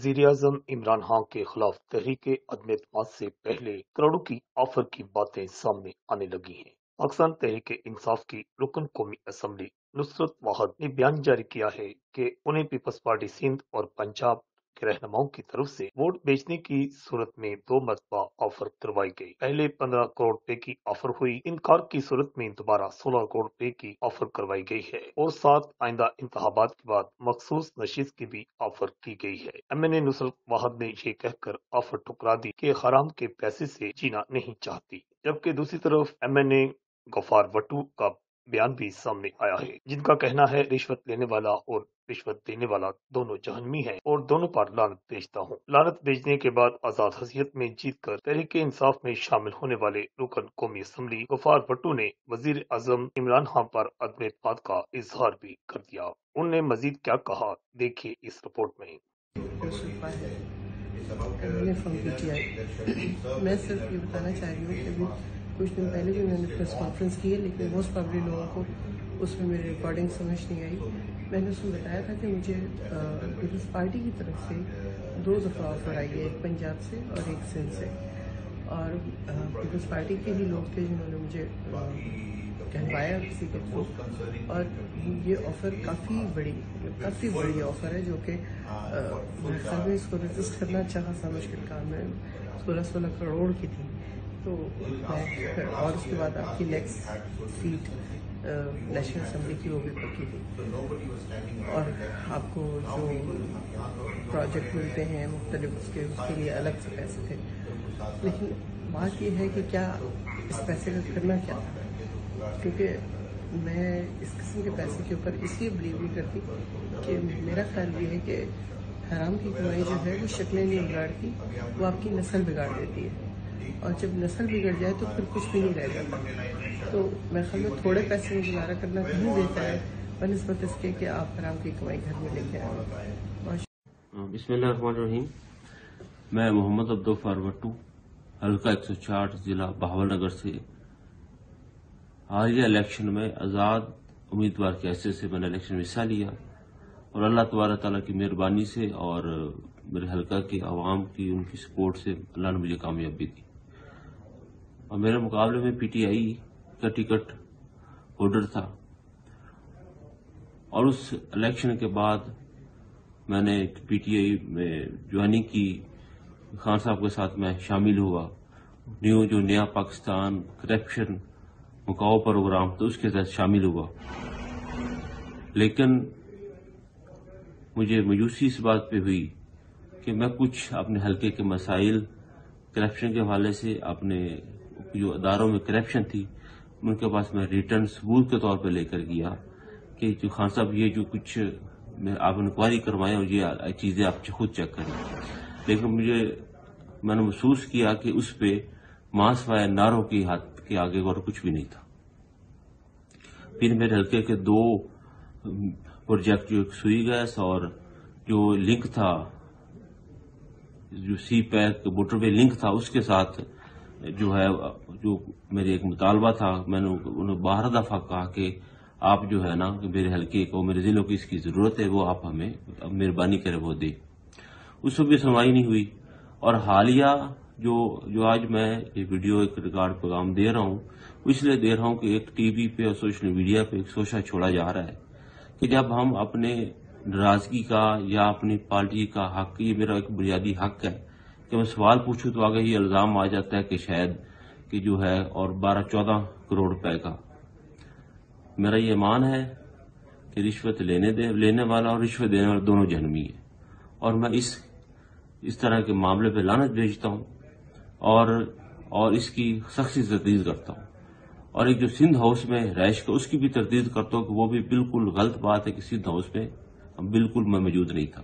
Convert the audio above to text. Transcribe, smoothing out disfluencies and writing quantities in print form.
वजीर-ए-आज़म इमरान खान के खिलाफ तहरीक-ए-अदम-ए-एतमाद से पहले करोड़ों की ऑफर की बातें सामने आने लगी हैं। पाकिस्तान तहरीक-ए-इंसाफ की रुकन कौमी असम्बली नुसरत वाहद ने बयान जारी किया है कि उन्हें पीपल्स पार्टी सिंध और पंजाब के रहनुमाओं की तरफ से वोट बेचने की सूरत में 2 मरतबा ऑफर करवाई गई। पहले 15 करोड़ रुपए की ऑफर हुई, इनकार की सूरत में दोबारा 16 करोड़ रुपए की ऑफर करवाई गई है और साथ आइंदा इंतखाबात के बाद मखसूस नशिस्त की भी ऑफर की गई है। MNA नुसरत वाहद ने ये कहकर ऑफर ठुकरा दी कि हराम के पैसे से जीना नहीं चाहती, जबकि दूसरी तरफ MNA गफार वट्टू का बयान भी सामने आया है, जिनका कहना है रिश्वत लेने वाला और रिश्वत देने वाला दोनों जहन्नमी है और दोनों पर लानत भेजता हूँ। लानत भेजने के बाद आजाद हसीयत में जीतकर तहरीक इंसाफ में शामिल होने वाले रुकन कौमी असम्बली गफार भट्टू ने वजीर आजम इमरान खान पर अदम एतमाद का इजहार भी कर दिया। उन्होंने मजीद क्या कहा, देखिए इस रिपोर्ट में। मैं सिर्फ ये बताना चाह रही हूँ कि अभी कुछ दिन पहले भी मैंने प्रेस कॉन्फ्रेंस की है, लेकिन मोस्ट प्रॉब्ली लोगों को उसमें मेरी रिकॉर्डिंग समझ नहीं आई। मैंने उसमें बताया था कि मुझे पीपल्स पार्टी की तरफ से 2 दफ़ा ऑफर आई है, एक पंजाब से और एक सिंध से, और पीपल्स पार्टी के ही लोग थे जिन्होंने मुझे कहवाया किसी के थ्रू, और ये ऑफ़र काफ़ी बड़ी ऑफ़र है जो कि मेरे ख्याल में इसको रजिस्ट करना अच्छा खासा मुश्किल काम है। 16 करोड़ की थी। तो मैं और उसके बाद आपकी नेक्स्ट सीट नेशनल असम्बली की वो भी पक्की थी, और आपको जो प्रोजेक्ट मिलते हैं मुख्तलिफ उसके लिए अलग से पैसे थे। लेकिन बात यह है कि क्या इस पैसे का करना क्या था, क्योंकि मैं इस किस्म के पैसे के ऊपर इसलिए बिलीव नहीं करती कि मेरा ख्याल ये है कि हराम की कमाई जो है वो शक्लें नहीं बिगाड़ती, वो आपकी नस्ल बिगाड़ देती है, और जब नस्ल बिगड़ जाए तो फिर कुछ भी नहीं रह जाता। तो मेरे ख्याल में थोड़े पैसे में गुजारा करना कहीं देता है बनिस्बत इसके कि आप हराम की कमाई घर में लेके आए। बिस्मिल्लाहिर्रहमानिर्रहीम। मैं मोहम्मद अब्दुल वट्टू, हल्का 104 जिला बहावलनगर से हालिया इलेक्शन में आज़ाद उम्मीदवार के हैसियत से मैंने इलेक्शन में हिस्सा लिया, और अल्लाह तबारक तआला की मेहरबानी से और मेरे हल्का की आवाम की उनकी सपोर्ट से अल्लाह ने मुझे कामयाबी दी। और मेरे मुकाबले में PTI का टिकट होल्डर था, और उस इलेक्शन के बाद मैंने PTI में ज्वाइनिंग की। खान साहब के साथ मैं शामिल हुआ। जो नया पाकिस्तान करप्शन मुकाओ प्रोग्राम तो उसके साथ शामिल हुआ। लेकिन मुझे मायूसी इस बात पे हुई कि मैं कुछ अपने हल्के के मसाइल करप्शन के हवाले से अपने जो अदारों में करप्शन थी उनके पास मैं रिटर्न सबूत के तौर पर लेकर गया कि जो खान साहब ये जो कुछ आप इंक्वायरी करवाएं और ये चीजें आप खुद चेक करें। लेकिन मैंने महसूस किया कि उस पे मांसवाया नारों की हाथ के आगे और कुछ भी नहीं था। फिर मेरे हल्के के 2 प्रोजेक्ट, जो सुई गैस और जो लिंक था, जो CPEC मोटरवे लिंक था, उसके साथ जो है जो मेरे एक मुतालबा था, मैंने उन्हें 12 दफा कहा कि आप जो है ना मेरे हल्के को, मेरे जिलों की इसकी जरूरत है, वो आप हमें मेहरबानी करें वो दे। उसमें भी सुनवाई नहीं हुई। और हालिया जो आज मैं ये वीडियो एक रिकॉर्ड पैगाम दे रहा हूं, इसलिए दे रहा हूं कि एक TV पे और सोशल मीडिया पे एक शोषा छोड़ा जा रहा है कि जब हम अपने नाराजगी का या अपनी पार्टी का हक, ये मेरा एक बुनियादी हक है कि मैं सवाल पूछूं तो आगे ये इल्जाम आ जाता है कि शायद कि जो है और 12-14 करोड़ रुपए का। मेरा ये मान है कि रिश्वत लेने वाला और रिश्वत देने वाला दोनों जहन्नमी है, और मैं इस तरह के मामले पे लानत भेजता हूं और इसकी सख्त से तरदीद करता हूं। और एक जो सिंध हाउस में रैश का, उसकी भी तरदीद करता हूं कि वो भी बिल्कुल गलत बात है कि सिंध हाउस में बिल्कुल मैं मौजूद नहीं था।